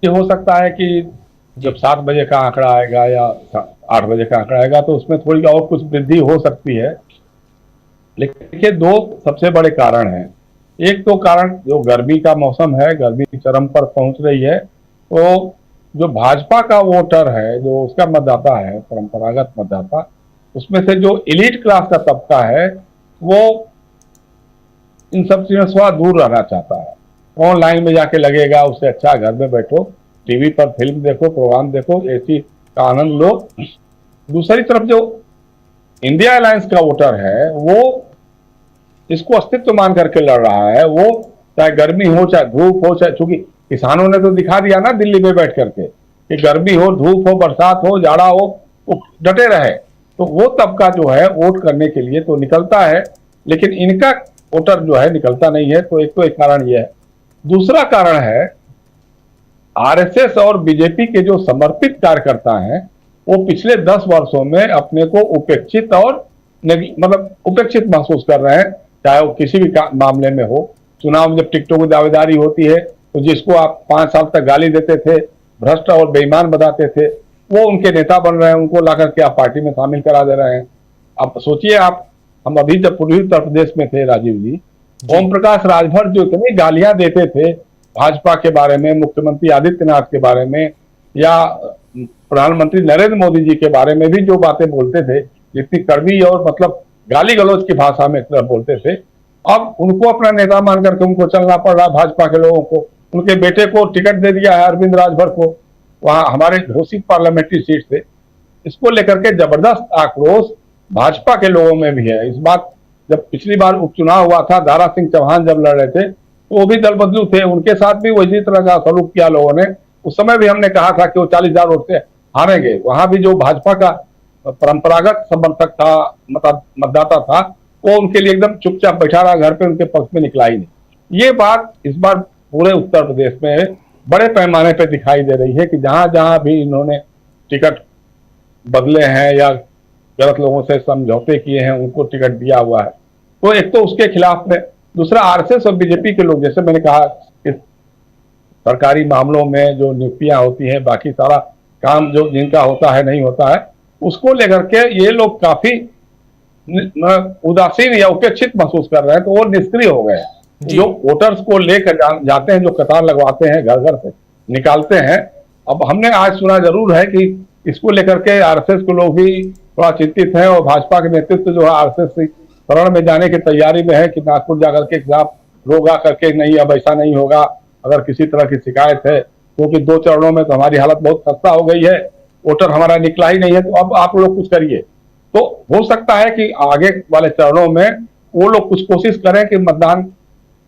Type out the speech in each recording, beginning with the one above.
ये हो सकता है कि जी। जब 7 बजे का आंकड़ा आएगा या 8 बजे का आंकड़ा आएगा तो उसमें थोड़ी और कुछ वृद्धि हो सकती है। लेकिन देखिए, दो सबसे बड़े कारण हैं। एक तो कारण जो गर्मी का मौसम है, गर्मी चरम पर पहुंच रही है, तो जो भाजपा का वोटर है, जो उसका मतदाता है, परंपरागत मतदाता, उसमें से जो एलीट क्लास का तबका है, वो इन सब चीजों से थोड़ा दूर रहना चाहता है। कौन लाइन में जाके लगेगा, उससे अच्छा घर में बैठो, टीवी पर फिल्म देखो, प्रोग्राम देखो, एसी का आनंद लो। दूसरी तरफ जो इंडिया अलायंस का वोटर है, वो इसको अस्तित्व मान करके लड़ रहा है। वो चाहे गर्मी हो, चाहे धूप हो, चाहे, चूंकि किसानों ने तो दिखा दिया ना दिल्ली में बैठ करके कि गर्मी हो, धूप हो, बरसात हो, जाड़ा हो, वो डटे रहे। तो वो तबका जो है वोट करने के लिए तो निकलता है, लेकिन इनका वोटर जो है निकलता नहीं है। तो एक कारण यह है। दूसरा कारण है, आरएसएस और बीजेपी के जो समर्पित कार्यकर्ता हैं, वो पिछले 10 वर्षों में अपने को उपेक्षित और मतलब उपेक्षित महसूस कर रहे हैं। चाहे वो किसी भी मामले में हो। चुनाव में जब टिकटों की दावेदारी होती है, तो जिसको आप 5 साल तक गाली देते थे, भ्रष्ट और बेईमान बताते थे, वो उनके नेता बन रहे हैं। उनको ला करके आप पार्टी में शामिल करा दे रहे हैं। आप सोचिए, आप, हम अभी जब पूर्वी उत्तर प्रदेश में थे राजीव जी, जी। ओम प्रकाश राजभर जो इतनी गालियां देते थे भाजपा के बारे में, मुख्यमंत्री आदित्यनाथ के बारे में, या प्रधानमंत्री नरेंद्र मोदी जी के बारे में भी जो बातें बोलते थे, जितनी कड़वी और मतलब गाली गलौज की भाषा में बोलते थे, अब उनको अपना नेता मान करके उनको चलना पड़ रहा भाजपा के लोगों को। उनके बेटे को टिकट दे दिया है, अरविंद राजभर को, वहां हमारे घोषित पार्लियामेंट्री सीट से। इसको लेकर के जबरदस्त आक्रोश भाजपा के लोगों में भी है। इस बात, जब पिछली बार उपचुनाव हुआ था, दारा सिंह चौहान जब लड़ रहे थे, तो वो भी दल बदलू थे, उनके साथ भी वही तरह का सलूक किया लोगों ने। उस समय भी हमने कहा था कि वो 40,000 वोट से हारेंगे। वहां भी जो भाजपा का परंपरागत समर्थक था, मतदाता था, वो उनके लिए एकदम चुपचाप बैठा रहा घर पे, उनके पक्ष में निकला ही नहीं। ये बात इस बार पूरे उत्तर प्रदेश में बड़े पैमाने पर दिखाई दे रही है कि जहां जहां भी इन्होंने टिकट बदले हैं या गलत लोगों से समझौते किए हैं, उनको टिकट दिया हुआ है, तो एक तो उसके खिलाफ में। दूसरा, आरएसएस और बीजेपी के लोग, जैसे मैंने कहा कि सरकारी मामलों में जो नियुक्तियां होती हैं, बाकी सारा काम जो जिनका होता है नहीं होता है, उसको लेकर के ये लोग काफी उदासीन या उपेक्षित महसूस कर रहे हैं। तो वो निष्क्रिय हो गए। जी। जो वोटर्स को लेकर जाते हैं, जो कतार लगवाते हैं, घर घर से निकालते हैं। अब हमने आज सुना जरूर है कि इसको लेकर के आरएसएस के लोग भी थोड़ा चिंतित हैं, और भाजपा के नेतृत्व जो है आरएसएस शरण में जाने की तैयारी में है कि नागपुर जाकर के खिलाफ लोग आकर के, नहीं अब ऐसा नहीं होगा, अगर किसी तरह की शिकायत है, क्योंकि 2 चरणों में तो हमारी हालत बहुत खस्ता हो गई है, वोटर हमारा निकला ही नहीं है, तो अब आप लोग कुछ करिए। तो हो सकता है कि आगे वाले चरणों में वो लोग कुछ कोशिश करें कि मतदान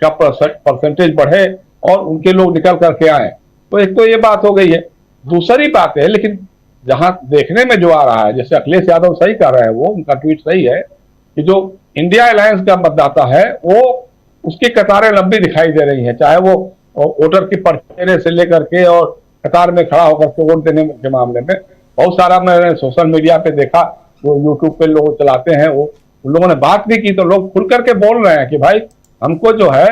का परसेंटेज बढ़े और उनके लोग निकल करके आए। तो एक तो ये बात हो गई है। दूसरी बात है, लेकिन जहां देखने में जो आ रहा है, जैसे अखिलेश यादव सही कर रहे हैं, वो उनका ट्वीट सही है कि जो इंडिया अलायंस का मतदाता है, वो उसकी कतारें लंबी दिखाई दे रही हैं। चाहे वो वोटर की पर्चे से लेकर के और कतार में खड़ा होकर के वोट देने के मामले में बहुत सारा मैंने सोशल मीडिया पे देखा, वो यूट्यूब पे लोग चलाते हैं, वो उन लोगों ने बात भी की, तो लोग खुल करके बोल रहे हैं कि भाई हमको जो है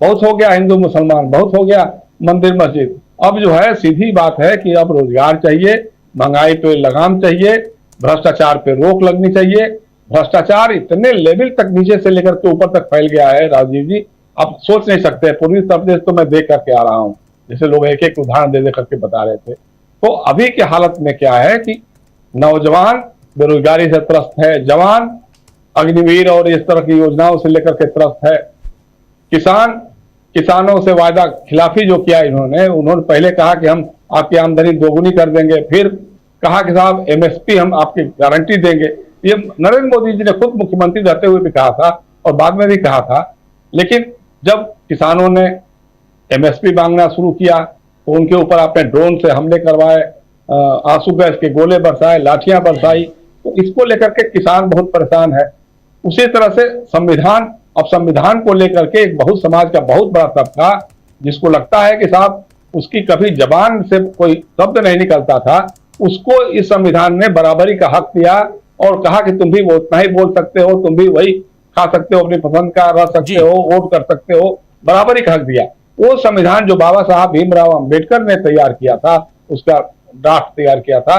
बहुत हो गया हिंदू मुसलमान, बहुत हो गया मंदिर मस्जिद, अब जो है सीधी बात है कि अब रोजगार चाहिए, महंगाई पे लगाम चाहिए, भ्रष्टाचार पे रोक लगनी चाहिए। भ्रष्टाचार इतने लेवल तक नीचे से लेकर के ऊपर तक फैल गया है राजीव जी, आप सोच नहीं सकते। पूर्वी उत्तर प्रदेश तो मैं देख करके आ रहा हूँ, जैसे लोग एक एक उदाहरण दे दे करके बता रहे थे। तो अभी की हालत में क्या है कि नौजवान बेरोजगारी से त्रस्त है, जवान अग्निवीर और इस तरह की योजनाओं से लेकर के त्रस्त है, किसान, किसानों से वायदा खिलाफी जो किया उन्होंने पहले कहा कि हम आपकी आमदनी दोगुनी कर देंगे, फिर कहा कि साहब एमएसपी हम आपकी गारंटी देंगे। ये नरेंद्र मोदी जी ने खुद मुख्यमंत्री रहते हुए भी कहा था और बाद में भी कहा था। लेकिन जब किसानों ने एमएसपी मांगना शुरू किया, तो उनके ऊपर आपने ड्रोन से हमले करवाए, आंसू गैस के गोले बरसाए, लाठियां बरसाई। तो इसको लेकर के किसान बहुत परेशान है। उसी तरह से संविधान, अब संविधान को लेकर के एक बहुत समाज का बहुत बड़ा तबका, जिसको लगता है कि साहब उसकी कभी जबान से कोई शब्द नहीं निकलता था, उसको इस संविधान ने बराबरी का हक दिया और कहा कि तुम भी उतना ही बोल सकते हो, तुम भी वही खा सकते हो, अपनी पसंद का रह सकते जी। हो, वोट कर सकते हो, बराबरी का हक दिया। वो संविधान जो बाबा साहब भीमराव अंबेडकर ने तैयार किया था, उसका ड्राफ्ट तैयार किया था,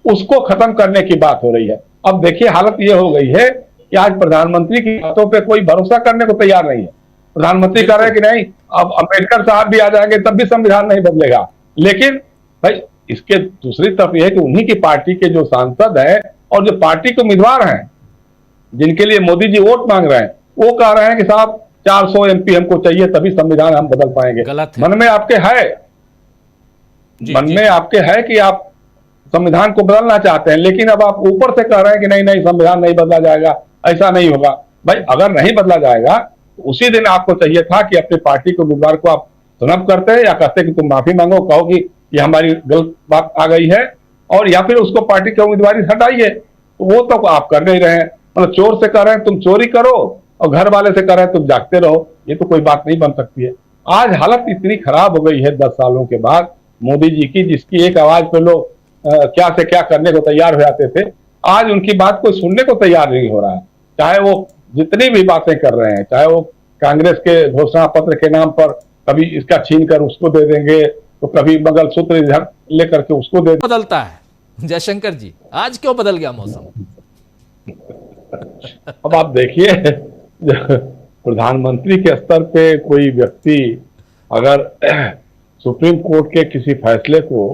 उसको खत्म करने की बात हो रही है। अब देखिए हालत ये हो गई है कि आज प्रधानमंत्री की बातों पे कोई भरोसा करने को तैयार नहीं है। प्रधानमंत्री कह रहे हैं कि नहीं, अब अंबेडकर साहब भी आ जाएंगे तब भी संविधान नहीं बदलेगा। लेकिन भाई इसके दूसरी तरफ यह है कि उन्हीं की पार्टी के जो सांसद हैं और जो पार्टी के उम्मीदवार हैं, जिनके लिए मोदी जी वोट मांग रहे हैं, वो कह रहे हैं कि साहब 400 एमपी हमको चाहिए तभी संविधान हम बदल पाएंगे। मन में आपके है, मन में आपके है कि आप संविधान को बदलना चाहते हैं, लेकिन अब आप ऊपर से कह रहे हैं कि नहीं नहीं संविधान नहीं बदला जाएगा, ऐसा नहीं होगा। भाई अगर नहीं बदला जाएगा तो उसी दिन आपको चाहिए था कि अपनी पार्टी के उम्मीदवार को आप सुनब करते हैं, या कहते कि तुम माफी मांगो, कहो कि ये हमारी गलत बात आ गई है, और या फिर उसको पार्टी की उम्मीदवारी हटाइए। तो वो तो आप कर नहीं रहे हैं। मतलब चोर से कह रहे हैं तुम चोरी करो और घर वाले से कह रहे हैं तुम जागते रहो, ये तो कोई बात नहीं बन सकती है। आज हालत इतनी खराब हो गई है 10 सालों के बाद मोदी जी की, जिसकी एक आवाज पे लोग क्या से क्या करने को तैयार हो जाते थे, आज उनकी बात कोई सुनने को तैयार नहीं हो रहा है। चाहे वो जितनी भी बातें कर रहे हैं, चाहे वो कांग्रेस के घोषणा पत्र के नाम पर कभी इसका छीन कर उसको दे देंगे, तो कभी मंगलसूत्र इधर लेकर के उसको दे बदलता है। जयशंकर जी, आज क्यों बदल गया मौसम? अब आप देखिए, प्रधानमंत्री के स्तर पे कोई व्यक्ति अगर सुप्रीम कोर्ट के किसी फैसले को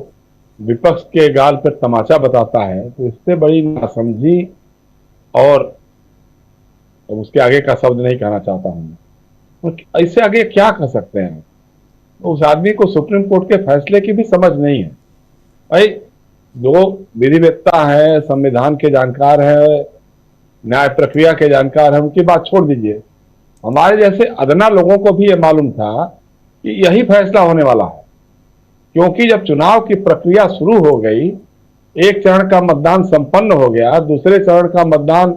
विपक्ष के गाल पर तमाचा बताता है, तो इससे बड़ी नासमझी और उसके आगे का शब्द नहीं कहना चाहता हूं। इससे आगे क्या कह सकते हैं? उस आदमी को सुप्रीम कोर्ट के फैसले की भी समझ नहीं है। भाई जो विधिवेत्ता है, संविधान के जानकार है, न्याय प्रक्रिया के जानकार है, उनकी बात छोड़ दीजिए। हमारे जैसे अदना लोगों को भी यह मालूम था कि यही फैसला होने वाला है, क्योंकि जब चुनाव की प्रक्रिया शुरू हो गई, एक चरण का मतदान संपन्न हो गया, दूसरे चरण का मतदान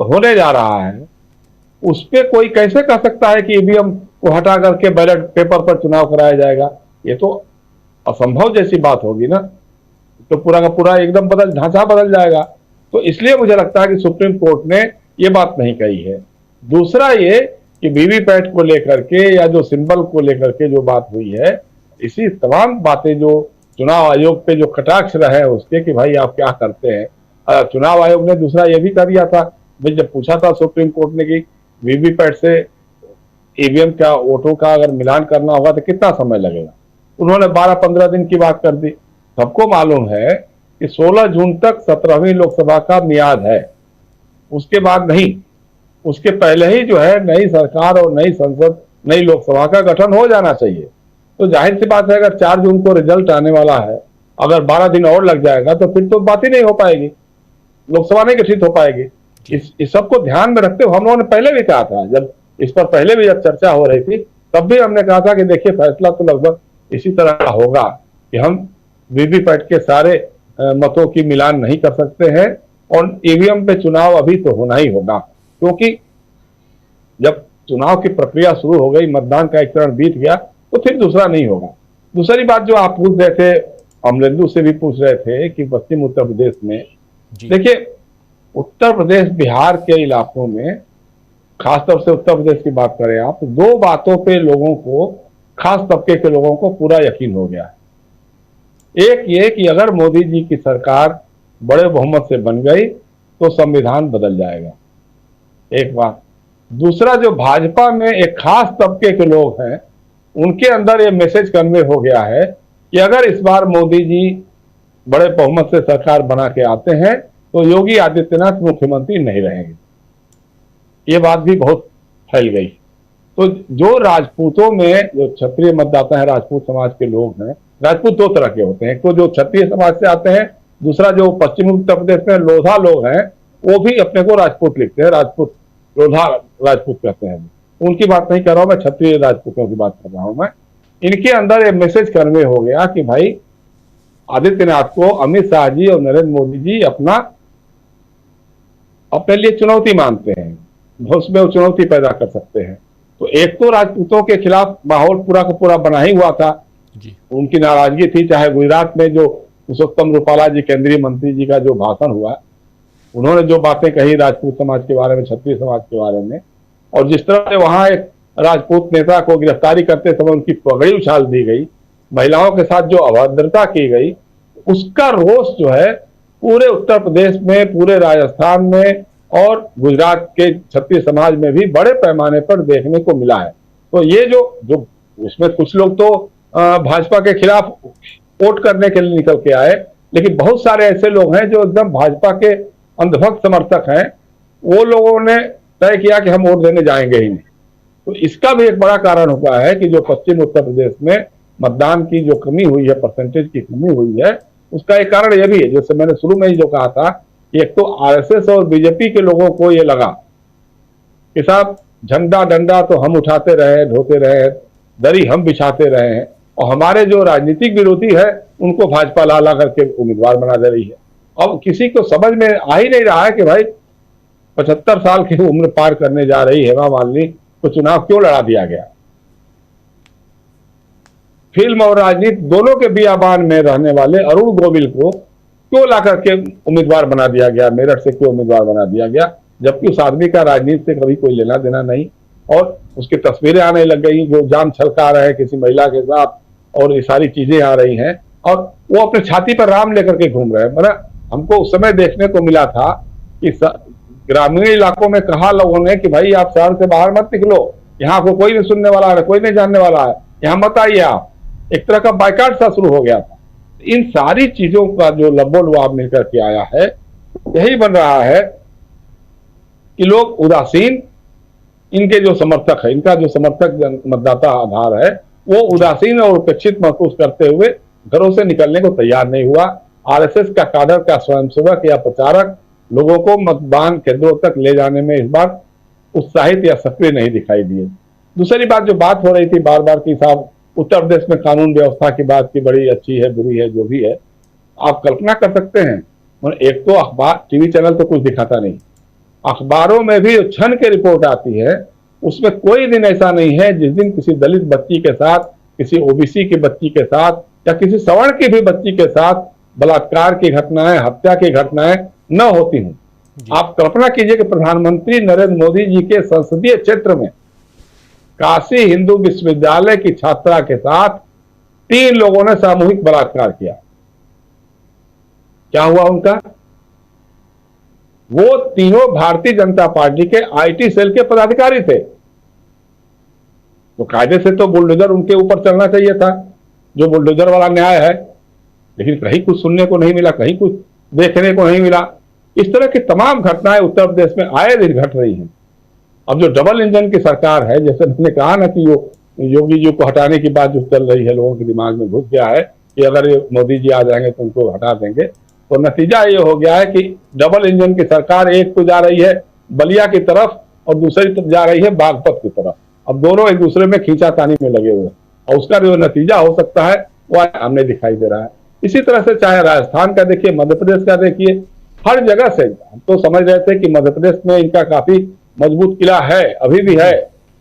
होने जा रहा है, उस पर कोई कैसे कह सकता है कि ईवीएम को हटा करके बैलेट पेपर पर चुनाव कराया जाएगा? ये तो असंभव जैसी बात होगी ना। तो पूरा का पूरा एकदम ढांचा बदल जाएगा। तो इसलिए मुझे लगता है कि सुप्रीम कोर्ट ने ये बात नहीं कही है। दूसरा ये कि वीवीपैट को लेकर के या जो सिंबल को लेकर के जो बात हुई है, इसी तमाम बातें जो चुनाव आयोग पे जो कटाक्ष रहे उसके कि भाई आप क्या करते हैं। चुनाव आयोग ने दूसरा ये भी कर दिया था, भाई जब पूछा था सुप्रीम कोर्ट ने कि वीवीपैट से ईवीएम का वोटों का अगर मिलान करना होगा तो कितना समय लगेगा, उन्होंने 12-15 दिन की बात कर दी। सबको मालूम है कि 16 जून तक 17वीं लोकसभा का मियाद है, उसके बाद नहीं, उसके पहले ही जो है नई सरकार और नई संसद, नई लोकसभा का गठन हो जाना चाहिए। तो जाहिर सी बात है अगर 4 जून को रिजल्ट आने वाला है, अगर 12 दिन और लग जाएगा तो फिर तो बात ही नहीं हो पाएगी, लोकसभा नहीं गठित हो पाएगी। इस सबको ध्यान में रखते हुए हम लोगों ने पहले भी कहा था, जब इस पर पहले भी जब चर्चा हो रही थी तब भी हमने कहा था कि देखिए फैसला तो लगभग इसी तरह का होगा कि हम वीवीपैट के सारे मतों की मिलान नहीं कर सकते हैं और ईवीएम पे चुनाव अभी तो होना ही होगा, क्योंकि जब चुनाव की प्रक्रिया शुरू हो गई, मतदान का एक चरण बीत गया तो फिर दूसरा नहीं होगा। दूसरी बात जो आप पूछ रहे थे, अमरेंदु से भी पूछ रहे थे कि पश्चिम उत्तर प्रदेश में, देखिए उत्तर प्रदेश बिहार के इलाकों में, खासतौर से उत्तर प्रदेश की बात करें आप, तो 2 बातों पे लोगों को, खास तबके के लोगों को पूरा यकीन हो गया है। एक ये कि अगर मोदी जी की सरकार बड़े बहुमत से बन गई तो संविधान बदल जाएगा, एक बात। दूसरा, जो भाजपा में एक खास तबके के लोग हैं उनके अंदर ये मैसेज कन्वे हो गया है कि अगर इस बार मोदी जी बड़े बहुमत से सरकार बना के आते हैं तो योगी आदित्यनाथ मुख्यमंत्री नहीं रहेंगे। ये बात भी बहुत फैल गई। तो जो राजपूतों में जो क्षत्रिय मतदाता है, राजपूत समाज के लोग हैं, राजपूत 2 तरह के होते हैं, एक तो जो क्षत्रिय समाज से आते हैं, दूसरा जो पश्चिमी उत्तर प्रदेश में लोधा लोग हैं वो भी अपने को राजपूत लिखते हैं, राजपूत, लोधा राजपूत कहते हैं। उनकी बात नहीं कर रहा हूं मैं, क्षत्रिय राजपूतों की बात कर रहा हूं मैं। इनके अंदर ये मैसेज कन्वे हो गया कि भाई आदित्यनाथ को अमित शाह जी और नरेंद्र मोदी जी अपने लिए चुनौती मानते हैं, उसमें वो चुनौती पैदा कर सकते हैं। तो एक तो राजपूतों के खिलाफ माहौल पूरा का पूरा बना ही हुआ था जी। उनकी नाराजगी थी, चाहे गुजरात में जो पुरुषोत्तम रूपाला जी केंद्रीय मंत्री जी का जो भाषण हुआ, उन्होंने जो बातें कही राजपूत समाज के बारे में, क्षत्रिय समाज के बारे में, और जिस तरह से वहां एक राजपूत नेता को गिरफ्तारी करते समय उनकी पगड़ी उछाल दी गई, महिलाओं के साथ जो अभद्रता की गई, उसका रोष जो है पूरे उत्तर प्रदेश में, पूरे राजस्थान में और गुजरात के क्षत्रिय समाज में भी बड़े पैमाने पर देखने को मिला है। तो ये जो उसमें कुछ लोग तो भाजपा के खिलाफ वोट करने के लिए निकल के आए, लेकिन बहुत सारे ऐसे लोग हैं जो एकदम भाजपा के अंधभक्त समर्थक हैं। वो लोगों ने तय किया कि हम वोट देने जाएंगे ही नहीं। तो इसका भी एक बड़ा कारण हुआ है कि जो पश्चिम उत्तर प्रदेश में मतदान की जो कमी हुई है, परसेंटेज की कमी हुई है, उसका एक कारण यह भी है, जैसे मैंने शुरू में ही जो कहा था, एक तो आरएसएस और बीजेपी के लोगों को ये लगा कि साहब झंडा डंडा तो हम उठाते रहे, ढोते रहे, दरी हम बिछाते रहे हैं, और हमारे जो राजनीतिक विरोधी है उनको भाजपा ला ला करके उम्मीदवार बना दे रही है। अब किसी को समझ में आ ही नहीं रहा है कि भाई 75 साल की उम्र पार करने जा रही हेमा मालिनी को चुनाव क्यों लड़ा दिया गया। फिल्म और राजनीति दोनों के बियाबान में रहने वाले अरुण गोविल को क्यों ला करके उम्मीदवार बना दिया गया, मेरठ से क्यों उम्मीदवार बना दिया गया, जबकि उस आदमी का राजनीति से कभी कोई लेना देना नहीं। और उसकी तस्वीरें आने लग गई जो जान छलका रहे हैं किसी महिला के साथ, और ये सारी चीजें आ रही हैं, और वो अपने छाती पर राम लेकर के घूम रहे हैं। मतलब हमको उस समय देखने को मिला था कि ग्रामीण इलाकों में कहा लोगों ने कि भाई आप शहर से बाहर मत निकलो, यहाँ को कोई नहीं सुनने वाला है, कोई नहीं जानने वाला है, यहाँ मत आइए आप। एक तरह का बाइकाट सा शुरू हो गया था। इन सारी चीजों का जो लबोलुआब मिलकर के आया है, यही बन रहा है कि लोग उदासीन, इनके जो समर्थक है, इनका जो समर्थक मतदाता आधार है, वो उदासीन और उपेक्षित महसूस करते हुए घरों से निकलने को तैयार नहीं हुआ। आरएसएस का काडर का स्वयंसेवक या प्रचारक लोगों को मतदान केंद्रों तक ले जाने में इस बार उत्साहित या सक्रिय नहीं दिखाई दिए। दूसरी बात जो बात हो रही थी बार बार की साहब, उत्तर प्रदेश में कानून व्यवस्था की बात की, बड़ी अच्छी है, बुरी है, जो भी है, आप कल्पना कर सकते हैं। एक तो अखबार, टीवी चैनल तो कुछ दिखाता नहीं, अखबारों में भी क्षण की रिपोर्ट आती है, उसमें कोई दिन ऐसा नहीं है जिस दिन किसी दलित बच्ची के साथ, किसी ओबीसी की बच्ची के साथ या किसी सवर्ण की भी बच्ची के साथ बलात्कार की घटनाएं, हत्या की घटनाएं न होती हूं। आप कल्पना कीजिए कि प्रधानमंत्री नरेंद्र मोदी जी के संसदीय क्षेत्र में काशी हिंदू विश्वविद्यालय की छात्रा के साथ 3 लोगों ने सामूहिक बलात्कार किया। क्या हुआ उनका? वो तीनों भारतीय जनता पार्टी के आईटी सेल के पदाधिकारी थे। तो कायदे से तो बुलडोजर उनके ऊपर चलना चाहिए था, जो बुलडोजर वाला न्याय है, लेकिन कहीं कुछ सुनने को नहीं मिला, कहीं कुछ देखने को नहीं मिला। इस तरह की तमाम घटनाएं उत्तर प्रदेश में आए दिन घट रही हैं। अब जो डबल इंजन की सरकार है, जैसे मैंने कहा ना कि योगी जी को हटाने की बात जो चल रही है, लोगों के दिमाग में घुस गया है कि अगर मोदी जी आ जाएंगे तो उनको हटा देंगे, तो नतीजा ये हो गया है कि डबल इंजन की सरकार एक तो जा रही है बलिया की तरफ और दूसरी तरफ जा रही है बागपत की तरफ। अब दोनों एक दूसरे में खींचातानी में लगे हुए हैं, और उसका जो नतीजा हो सकता है वो हमें दिखाई दे रहा है। इसी तरह से चाहे राजस्थान का देखिए, मध्य प्रदेश का देखिए, हर जगह से हम तो समझ रहे थे कि मध्य प्रदेश में इनका काफी मजबूत किला है, अभी भी है,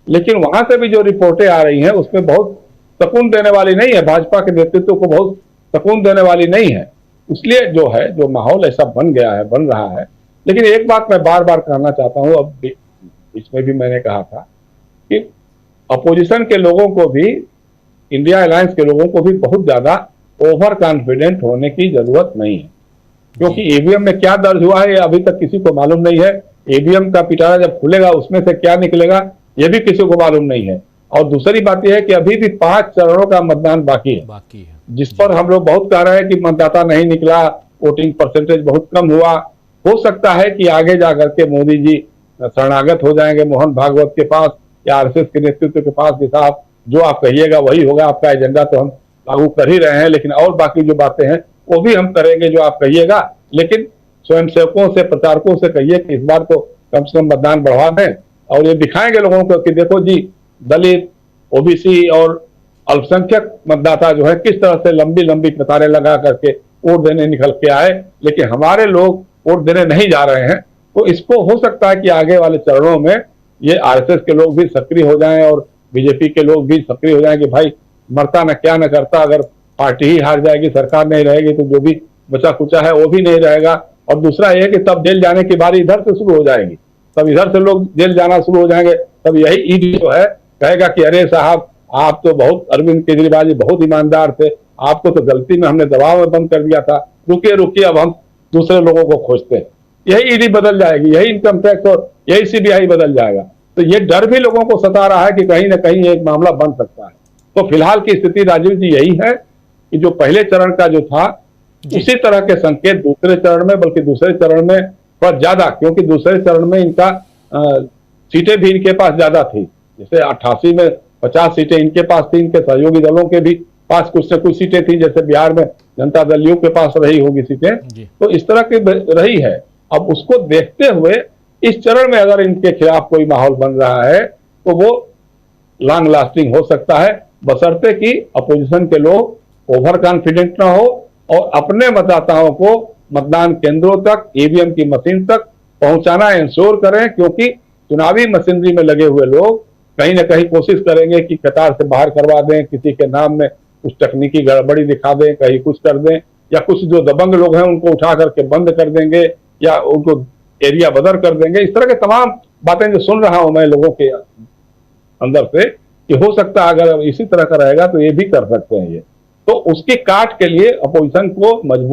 लेकिन वहां से भी जो रिपोर्टें आ रही हैं उसमें बहुत सकून देने वाली नहीं है, भाजपा के नेतृत्व को बहुत सकून देने वाली नहीं है। इसलिए जो है, जो माहौल ऐसा बन गया है, बन रहा है। लेकिन एक बात मैं बार बार कहना चाहता हूं, अब इसमें भी मैंने कहा था कि अपोजिशन के लोगों को भी, इंडिया अलायंस के लोगों को भी बहुत ज्यादा ओवर कॉन्फिडेंट होने की जरूरत नहीं है, क्योंकि ईवीएम में क्या दर्ज हुआ है ये अभी तक किसी को मालूम नहीं है। ईवीएम का पिटारा जब खुलेगा उसमें से क्या निकलेगा ये भी किसी को मालूम नहीं है। और दूसरी बात यह है कि अभी भी 5 चरणों का मतदान बाकी है, जिस पर हम लोग बहुत कह रहे हैं कि मतदाता नहीं निकला, वोटिंग परसेंटेज बहुत कम हुआ। हो सकता है कि आगे जाकर के मोदी जी शरणागत हो जाएंगे मोहन भागवत के पास या आरएसएस के नेतृत्व के पास कि साहब जो आप कहिएगा वही होगा, आपका एजेंडा तो हम लागू कर ही रहे हैं, लेकिन और बाकी जो बातें हैं वो भी हम करेंगे जो आप कहिएगा। लेकिन स्वयंसेवकों से, प्रचारकों से कहिए कि इस बार तो कम से कम मतदान बढ़वा दें, और ये दिखाएंगे लोगों को कि देखो जी, दलित, ओबीसी और अल्पसंख्यक मतदाता जो है किस तरह से लंबी लंबी कतारें लगा करके वोट देने निकल के आए, लेकिन हमारे लोग वोट देने नहीं जा रहे हैं। तो इसको हो सकता है कि आगे वाले चरणों में ये आरएसएस के लोग भी सक्रिय हो जाएं और बीजेपी के लोग भी सक्रिय हो जाएं कि भाई मरता न क्या न करता, अगर पार्टी ही हार जाएगी, सरकार नहीं रहेगी, तो जो भी बचा कुचा है वो भी नहीं रहेगा। और दूसरा ये कि तब जेल जाने की बारी इधर से शुरू हो जाएगी, तब इधर से लोग जेल जाना शुरू हो जाएंगे, तब यही ईडी जो है कहेगा कि अरे साहब आप तो बहुत, अरविंद केजरीवाल जी बहुत ईमानदार थे, आपको तो गलती में हमने दबाव में बंद कर दिया था, रुकिए रुकिए अब हम दूसरे लोगों को खोजते हैं। यही ईडी बदल जाएगी, यही इनकम टैक्स और यही सीबीआई बदल जाएगा। तो ये डर भी लोगों को सता रहा है कि कहीं ना कहीं एक मामला बन सकता है। तो फिलहाल की स्थिति राजीव जी यही है कि जो पहले चरण का जो था उसी तरह के संकेत दूसरे चरण में, बल्कि दूसरे चरण में थोड़ा ज्यादा, क्योंकि दूसरे चरण में इनका सीटें भी इनके पास ज्यादा थी। जैसे 88 में 50 सीटें इनके पास थी, इनके सहयोगी दलों के भी पास कुछ न कुछ सीटें थी, जैसे बिहार में जनता दल यू के पास रही होगी सीटें, तो इस तरह की रही है। अब उसको देखते हुए इस चरण में अगर इनके खिलाफ कोई माहौल बन रहा है तो वो लॉन्ग लास्टिंग हो सकता है, बशर्ते कि अपोजिशन के लोग ओवर कॉन्फिडेंट ना हो और अपने मतदाताओं को मतदान केंद्रों तक, ईवीएम की मशीन तक पहुंचाना इंश्योर करें, क्योंकि चुनावी मशीनरी में लगे हुए लोग कहीं ना कहीं कोशिश करेंगे कि कतार से बाहर करवा दें, किसी के नाम में कुछ तकनीकी गड़बड़ी दिखा दें, कहीं कुछ कर दें, या कुछ जो दबंग लोग हैं उनको उठा करके बंद कर देंगे या उनको एरिया बदर कर देंगे। इस तरह के तमाम बातें जो सुन रहा हूं मैं लोगों के अंदर से कि हो सकता है अगर इसी तरह का रहेगा तो ये भी कर सकते हैं ये। तो उसकी काट के लिए अपोजिशन को मजबूत